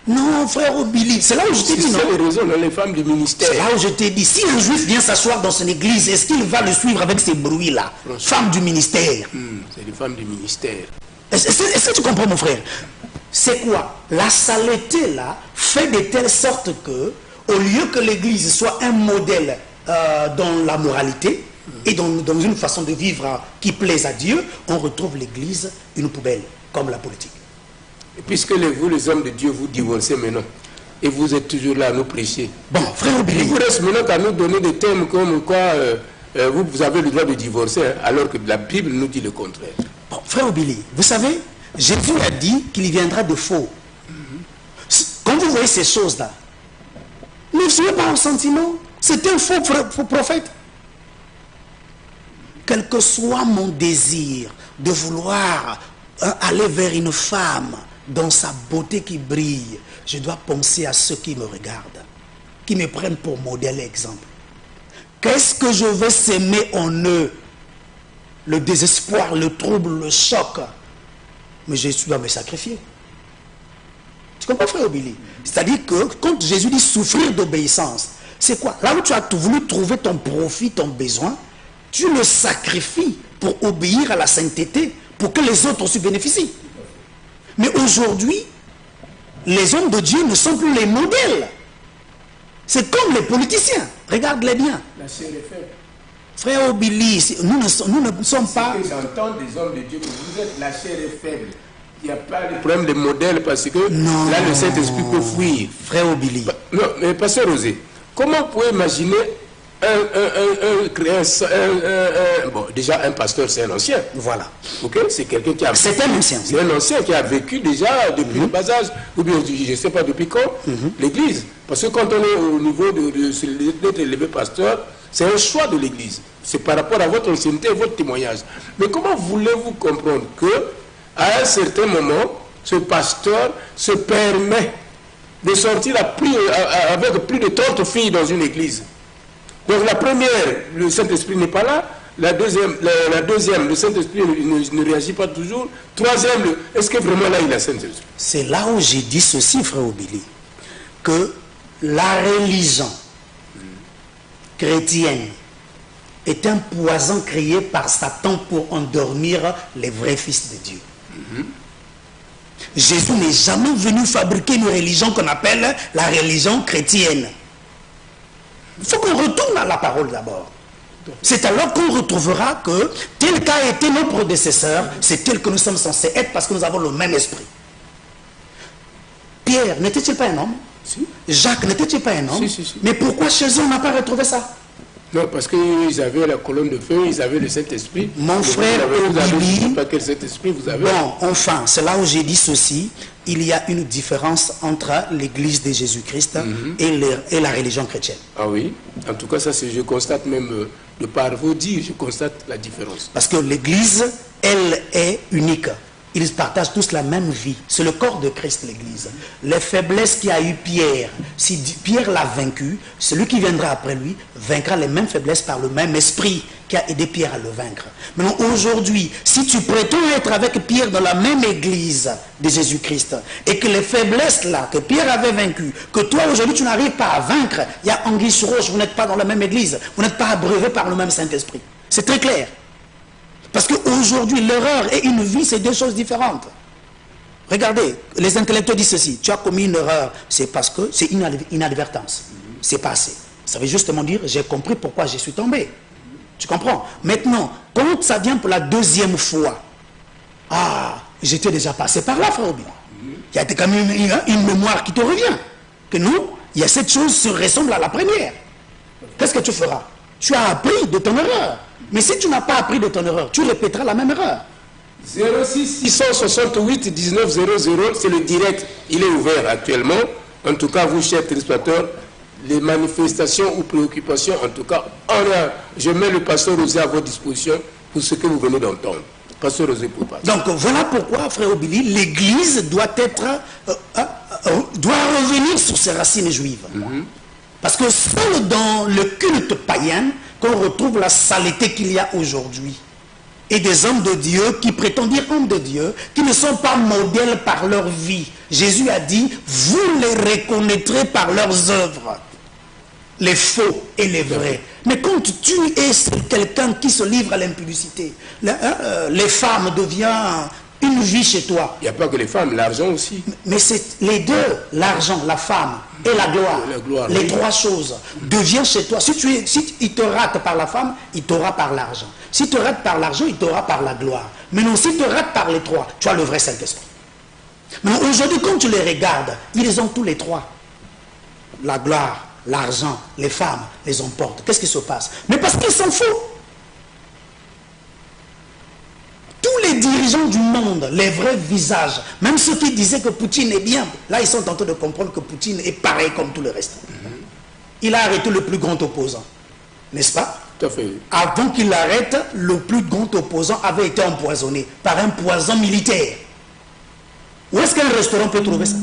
Non, frère Obili, c'est là où je t'ai dit, non? C'est les raisons dans les femmes du ministère. C'est là où je t'ai dit, si un juif vient s'asseoir dans son église, est-ce qu'il va le suivre avec ces bruits-là? Femme du ministère. C'est les femmes du ministère. Est-ce que tu comprends, mon frère? C'est quoi? La saleté, là, fait de telle sorte que, au lieu que l'église soit un modèle dans la moralité et dans une façon de vivre qui plaise à Dieu, on retrouve l'église une poubelle, comme la politique. Et puisque vous, les hommes de Dieu, vous divorcez maintenant, et vous êtes toujours là à nous prêcher. Bon, frère Obili. Il vous reste maintenant qu'à nous donner des thèmes comme quoi vous avez le droit de divorcer, hein, alors que la Bible nous dit le contraire. Bon, frère Obili, vous savez, Jésus a dit qu'il viendra de faux. Quand vous voyez ces choses-là, ne soyez pas en sentiment. C'est un faux prophète. Quel que soit mon désir de vouloir aller vers une femme dans sa beauté qui brille, je dois penser à ceux qui me regardent, qui me prennent pour modèle et exemple. Qu'est-ce que je vais s'aimer en eux? Le désespoir, le trouble, le choc. Mais je dois me sacrifier. Tu comprends, frère Obili? C'est-à-dire que quand Jésus dit souffrir d'obéissance, c'est quoi? Là où tu as voulu trouver ton profit, ton besoin, tu le sacrifies pour obéir à la sainteté, pour que les autres aussi bénéficient. Mais aujourd'hui, les hommes de Dieu ne sont plus les modèles. C'est comme les politiciens. Regarde-les bien. La chair est faible. Frère Obili, nous ne sommes pas... J'entends des hommes de Dieu que vous êtes, la chair est faible. Il n'y a pas de problème de modèle parce que non, là, le Saint-Esprit peut fuir. Frère Obili. Non, mais pasteur Rosé, comment vous pouvez imaginer bon, déjà un pasteur, c'est un ancien. Voilà. Ok, c'est quelqu'un qui a. C'est un ancien. C'est un ancien qui a vécu déjà depuis le bas âge, ou bien je ne sais pas depuis quand, l'Église. Parce que quand on est au niveau d'être élevé pasteur, c'est un choix de l'Église. C'est par rapport à votre ancienneté et votre témoignage. Mais comment voulez-vous comprendre que à un certain moment, ce pasteur se permet de sortir avec plus de 30 filles dans une église? Donc la première, le Saint-Esprit n'est pas là. La deuxième, le Saint-Esprit ne réagit pas toujours. Troisième, est-ce que vraiment là il a Saint-Esprit? C'est là où j'ai dit ceci, frère Obili, que la religion chrétienne est un poison créé par Satan pour endormir les vrais fils de Dieu. Jésus n'est jamais venu fabriquer une religion qu'on appelle la religion chrétienne. Il faut qu'on retourne à la parole d'abord. C'est alors qu'on retrouvera que tel qu'a été nos prédécesseurs, c'est tel que nous sommes censés être parce que nous avons le même esprit. Pierre n'était-il pas un homme? Si. Jacques n'était-il pas un homme? Si. Mais pourquoi chez eux on n'a pas retrouvé ça? Non, parce qu'ils avaient la colonne de feu, ils avaient le Saint-Esprit. Mon frère Obili, pas quel Saint-Esprit vous avez. Bon, enfin, c'est là où j'ai dit ceci. Il y a une différence entre l'église de Jésus-Christ et la religion chrétienne. Ah oui, en tout cas, ça, je constate même, de par vos dires, je constate la différence. Parce que l'église, elle est unique. Ils partagent tous la même vie. C'est le corps de Christ, l'église. Les faiblesses qu'a eu Pierre, si Pierre l'a vaincu, celui qui viendra après lui vaincra les mêmes faiblesses par le même esprit qui a aidé Pierre à le vaincre. Maintenant, aujourd'hui, si tu prétends être avec Pierre dans la même église de Jésus-Christ, et que les faiblesses là, que Pierre avait vaincues, que toi aujourd'hui tu n'arrives pas à vaincre, il y a anguille sous roche, vous n'êtes pas dans la même église, vous n'êtes pas abreuvé par le même Saint-Esprit. C'est très clair. Parce qu'aujourd'hui, l'erreur et une vie, c'est deux choses différentes. Regardez, les intellectuels disent ceci. Tu as commis une erreur, c'est parce que c'est inadvertance. C'est passé. Ça veut justement dire, j'ai compris pourquoi je suis tombé. Tu comprends? Maintenant, quand ça vient pour la deuxième fois, j'étais déjà passé par là, frère Obili. Il y a quand même une mémoire qui te revient. Que nous, il y a cette chose qui ressemble à la première. Qu'est-ce que tu feras? Tu as appris de ton erreur. Mais si tu n'as pas appris de ton erreur, tu répéteras la même erreur. 06 668 19 00, c'est le direct. Il est ouvert actuellement. En tout cas, vous, chers téléspectateurs, les manifestations ou préoccupations, en tout cas, je mets le pasteur Rosé à votre disposition pour ce que vous venez d'entendre. Pasteur Rosé pour passer. Donc voilà pourquoi, frère Obili, l'Église doit revenir sur ses racines juives. Parce que seul dans le culte païen qu'on retrouve la saleté qu'il y a aujourd'hui. et des hommes de Dieu qui prétendent dire hommes de Dieu, qui ne sont pas modèles par leur vie. Jésus a dit, vous les reconnaîtrez par leurs œuvres, les faux et les vrais. Mais quand tu es quelqu'un qui se livre à l'impudicité, les femmes deviennent une vie chez toi. Il n'y a pas que les femmes, l'argent aussi. Mais c'est les deux, l'argent, la femme et la gloire, les trois choses, deviennent chez toi. Si il te rate par la femme, il t'aura par l'argent. Si tu te rates par l'argent, il t'aura par la gloire. Mais non, si tu te rates par les trois, tu as le vrai Saint-Esprit. Mais aujourd'hui, quand tu les regardes, ils ont tous les trois. La gloire, l'argent, les femmes les emportent. Qu'est-ce qui se passe? Mais parce qu'ils sont faux. Tous les dirigeants du monde, les vrais visages, même ceux qui disaient que Poutine est bien, là ils sont en train de comprendre que Poutine est pareil comme tout le reste. Il a arrêté le plus grand opposant, n'est-ce pas? Tout à fait. Avant qu'il l'arrête, le plus grand opposant avait été empoisonné par un poison militaire. Où est-ce qu'un restaurant peut trouver ça?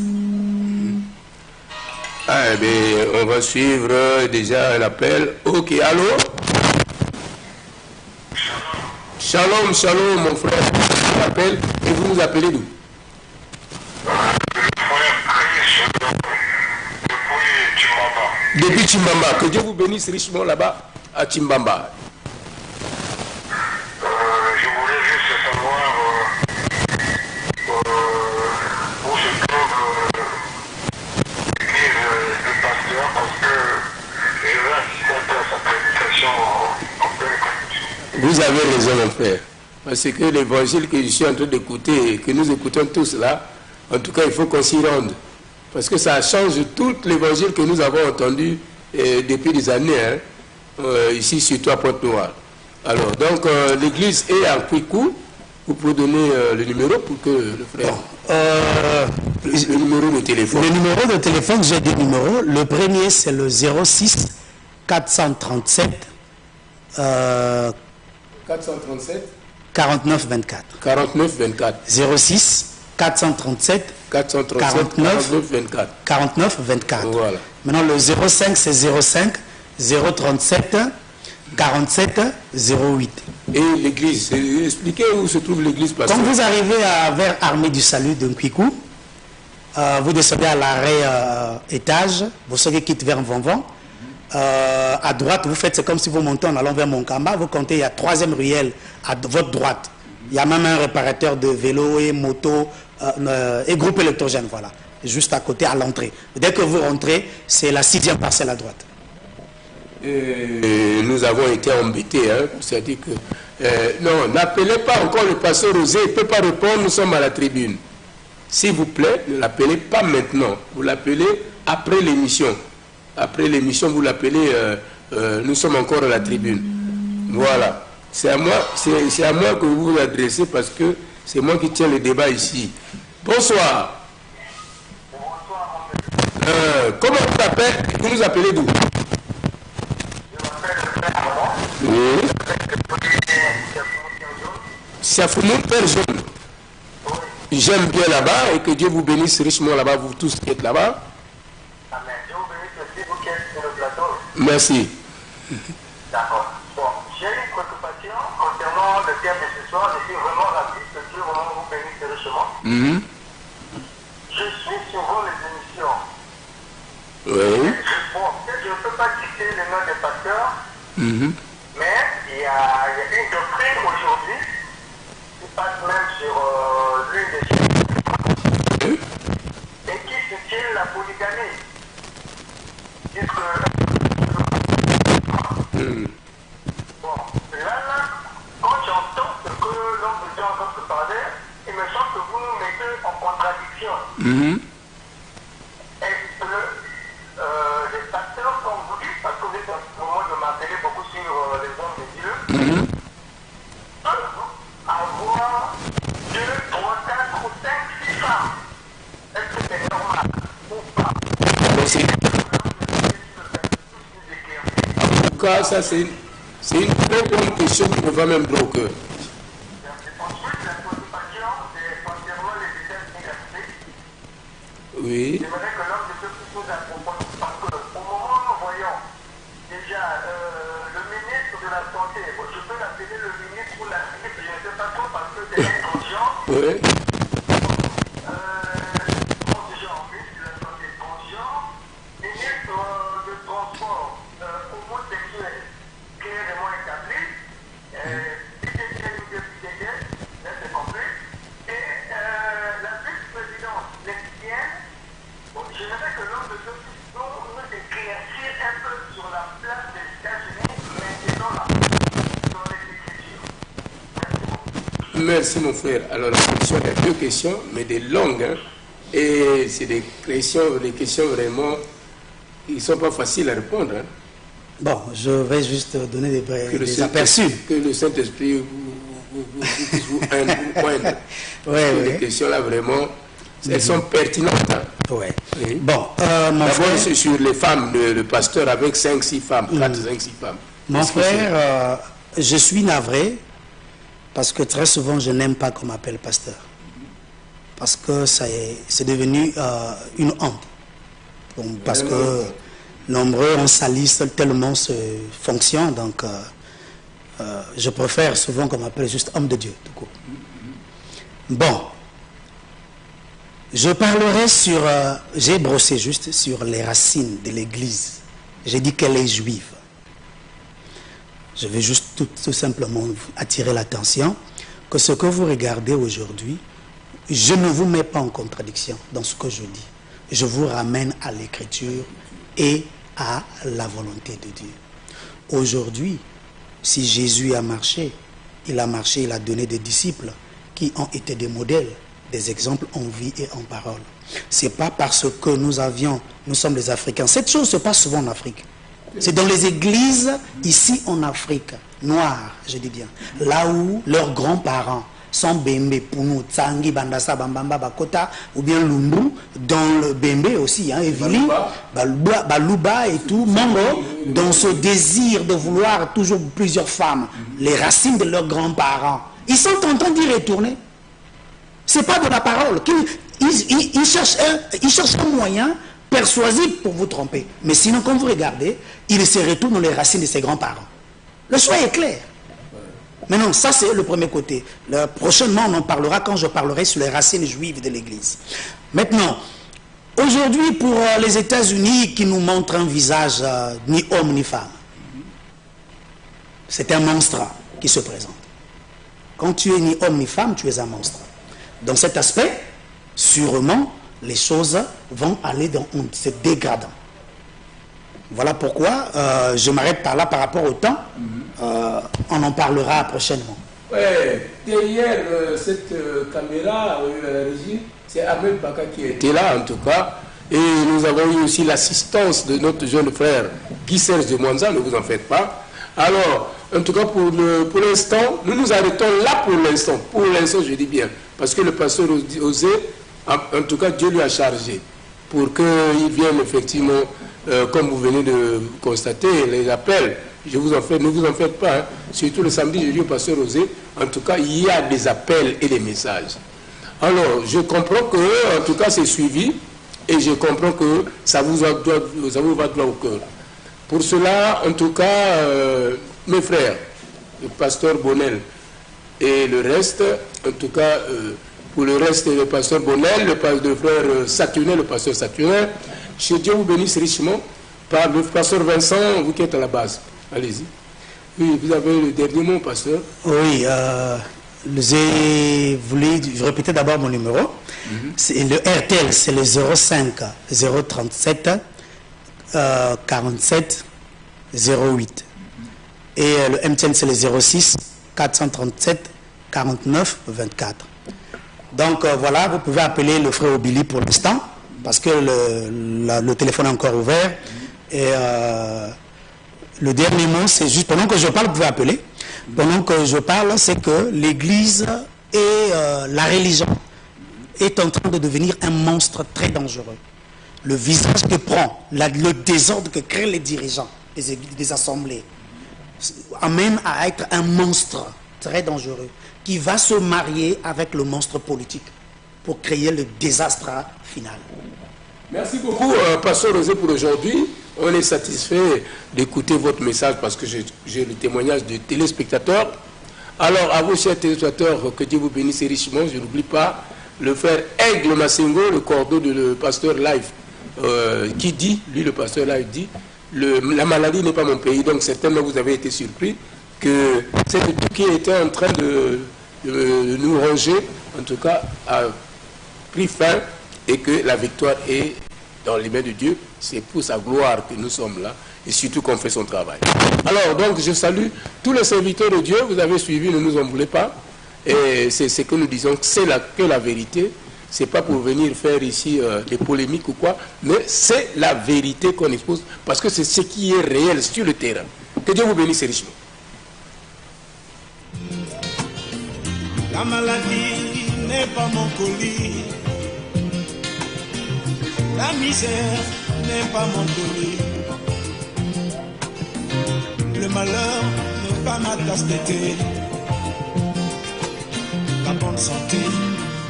Ah, eh bien, on va suivre déjà un appel. Ok, allô? Shalom, shalom, mon frère. Je m'appelle et vous nous appelez d'où? Depuis Chimbamba. Que Dieu vous bénisse richement là-bas à Chimbamba. Je voulais juste savoir où se trouve l'église du pasteur parce que je vais assister un peu à sa prédication en pleine écoute. Vous avez raison, mon frère. Parce que l'évangile que je suis en train d'écouter, que nous écoutons tous là, en tout cas, il faut qu'on s'y rende. Parce que ça change tout l'évangile que nous avons entendu depuis des années, hein, ici, surtout à Pointe-Noire. Alors, donc, l'église est à Kwiku. Vous pouvez donner le numéro pour que le frère... le numéro de téléphone. Le numéro de téléphone, j'ai deux numéros. Le premier, c'est le 06 437 437 49 24. 49 24. 06 437 49 24. 49 24. Voilà. Maintenant, le 05, c'est 05 037 47 08. Et l'église, expliquez où se trouve l'église, pasteur. Quand vous arrivez vers Armée du Salut de Kwiku, vous descendez à l'arrêt étage, vous serez quitte vers Vonvon. À droite, vous faites, c'est comme si vous montez en allant vers Monkamba, vous comptez, il y a troisième ruelle à votre droite. Il y a même un réparateur de vélos et motos et groupe électrogène, voilà, juste à côté, à l'entrée. Dès que vous rentrez, c'est la 6e parcelle à droite. Et nous avons été embêtés, hein, c'est-à-dire que non, n'appelez pas encore le pasteur Rosé, il ne peut pas répondre, nous sommes à la tribune. S'il vous plaît, ne l'appelez pas maintenant, vous l'appelez après l'émission. Après l'émission, vous l'appelez, nous sommes encore à la tribune. Voilà. C'est à moi que vous vous adressez parce que c'est moi qui tiens le débat ici. Bonsoir. Comment tu t'appelles? Vous nous appelez d'où? Oui. Siafounou, Père Jaune. J'aime bien là-bas et que Dieu vous bénisse richement là-bas, vous tous qui êtes là-bas. Amen. Dieu vous bénisse aussi, vous qui êtes sur le plateau. Merci. D'accord. Bon, j'ai une préoccupation concernant le thème de ce soir. Je suis vraiment ravi que Dieu vraiment vous bénisse richement. Je suis souvent les émissions. Oui. Bon, peut-être je ne peux pas citer le nom des pasteurs, mais il y a une doctrine aujourd'hui qui passe même sur l'une des choses et qui soutient la polygamie. Bon, là, quand j'entends ce que l'homme de Dieu est en train de parler, il me semble que vous nous mettez en contradiction. Est-ce que les pasteurs, comme vous dites, parce que vous êtes au moment de m'appeler beaucoup sur les hommes de Dieu, peuvent avoir 2, 3, 4 ou 5, 6 femmes. Est-ce que c'est normal ou pas? En tout cas, ça c'est une très bonne question qui me va même droit au cœur. Ensuite, la préoccupation, c'est concernant les vitesses négatives. Oui. J'aimerais que l'homme de Dieu puisse nous accompagner parce qu'au moment où nous voyons déjà le ministre de la Santé, je peux l'appeler le ministre ou la ministre, je ne sais merci mon frère. Alors la question, il y a deux questions, mais des longues. Hein, et c'est des questions vraiment, ils ne sont pas faciles à répondre. Hein. Bon, je vais juste donner des aperçus. Que le Saint-Esprit vous pointe. Les questions là, vraiment, elles sont pertinentes. Hein. Ouais. Oui. Bon, d'abord, c'est sur les femmes, le pasteur avec 5-6 femmes, 4-5-6 femmes. Mon frère, je suis navré parce que très souvent, je n'aime pas qu'on m'appelle pasteur. Parce que c'est devenu une honte. Bon, parce que nombreux on salisse tellement ce fonction, donc je préfère souvent qu'on m'appelle juste homme de Dieu, tout court. Bon, je parlerai sur, j'ai brossé juste sur les racines de l'Église. J'ai dit qu'elle est juive. Je vais juste tout simplement attirer l'attention que ce que vous regardez aujourd'hui, je ne vous mets pas en contradiction dans ce que je dis. Je vous ramène à l'Écriture et à la volonté de Dieu. Aujourd'hui, si Jésus a marché, il a donné des disciples qui ont été des modèles, des exemples en vie et en parole. Ce n'est pas parce que nous sommes des Africains. Cette chose se passe souvent en Afrique. C'est dans les églises, ici en Afrique, noires, je dis bien, là où leurs grands-parents sont Bembe, Pounou, Tsangi, Bandasa, Bambamba, Bakota, ou bien Lumbu, dans le Bembe aussi, hein, Evili, Baluba et tout, Mongo, dans ce désir de vouloir toujours plusieurs femmes, les racines de leurs grands-parents, ils sont en train d'y retourner. Ce n'est pas de la parole. Ils cherchent un moyen persuasif pour vous tromper. Mais sinon, quand vous regardez, ils se retournent dans les racines de ses grands-parents. Le choix est clair. Maintenant, ça c'est le premier côté. Prochainement, on en parlera quand je parlerai sur les racines juives de l'Église. Maintenant, aujourd'hui, pour les États-Unis qui nous montrent un visage ni homme ni femme, c'est un monstre qui se présente. Quand tu es ni homme ni femme, tu es un monstre. Dans cet aspect, sûrement, les choses vont aller dans se dégradant. Voilà pourquoi je m'arrête par là par rapport au temps. On en parlera prochainement. Oui, derrière cette caméra, c'est Ahmed Baka qui était là en tout cas. Et nous avons eu aussi l'assistance de notre jeune frère Guy Serge de Mwanza, ne vous en faites pas. Alors, en tout cas pour l'instant, nous nous arrêtons là pour l'instant. Pour l'instant, je dis bien. Parce que le pasteur Osé, en tout cas, Dieu lui a chargé pour qu'il vienne effectivement, comme vous venez de constater, les appels. Ne vous en faites pas. Hein. Surtout le samedi, je dis au pasteur Osé, en tout cas, il y a des appels et des messages. Alors, je comprends que, en tout cas, c'est suivi et je comprends que ça vous va droit au cœur. Pour cela, en tout cas, mes frères, le pasteur Bonnel et le reste, en tout cas, pour le reste, le pasteur Bonnel, le frère Saturnin, le pasteur Saturnin, que Dieu vous bénisse richement, par le pasteur Vincent, vous qui êtes à la base. Allez-y. Oui, vous avez le dernier mot, pasteur. Oui, j'ai voulu répéter d'abord mon numéro. Le RTL, c'est le 05 037 47 08. Et le MTN, c'est le 06 437 49 24. Donc voilà, vous pouvez appeler le frère Obili pour l'instant, parce que le téléphone est encore ouvert. Et le dernier mot, c'est juste, pendant que je parle, vous pouvez appeler. Pendant que je parle, c'est que l'Église et la religion est en train de devenir un monstre très dangereux. Le visage que prend, le désordre que créent les dirigeants des assemblées, amène à être un monstre très dangereux qui va se marier avec le monstre politique pour créer le désastre final. Merci beaucoup, pasteur Osé, pour aujourd'hui. On est satisfait d'écouter votre message parce que j'ai le témoignage de téléspectateurs. Alors, à vous, chers téléspectateurs, que Dieu vous bénisse richement. Je n'oublie pas le frère Aigle Massengo, le cordeau de le pasteur Live, qui dit, lui le pasteur Live dit, la maladie n'est pas mon pays. Donc, certainement, vous avez été surpris que c'est tout qui était en train de nous ranger, en tout cas, a pris fin et que la victoire est dans les mains de Dieu. C'est pour sa gloire que nous sommes là et surtout qu'on fait son travail. Alors, donc, je salue tous les serviteurs de Dieu. Vous avez suivi, ne nous en voulez pas. Et c'est ce que nous disons, que la vérité. C'est pas pour venir faire ici des polémiques ou quoi, mais c'est la vérité qu'on expose, parce que c'est ce qui est réel sur le terrain. Que Dieu vous bénisse richement. La maladie n'est pas mon colis. La misère n'est pas mon colis. Le malheur n'est pas ma tasse de thé. La bonne santé,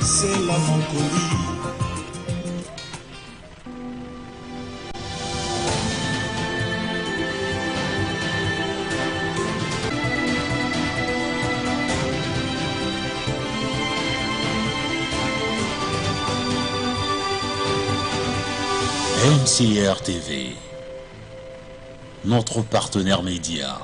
c'est la mélancolie. MCR TV, notre partenaire média.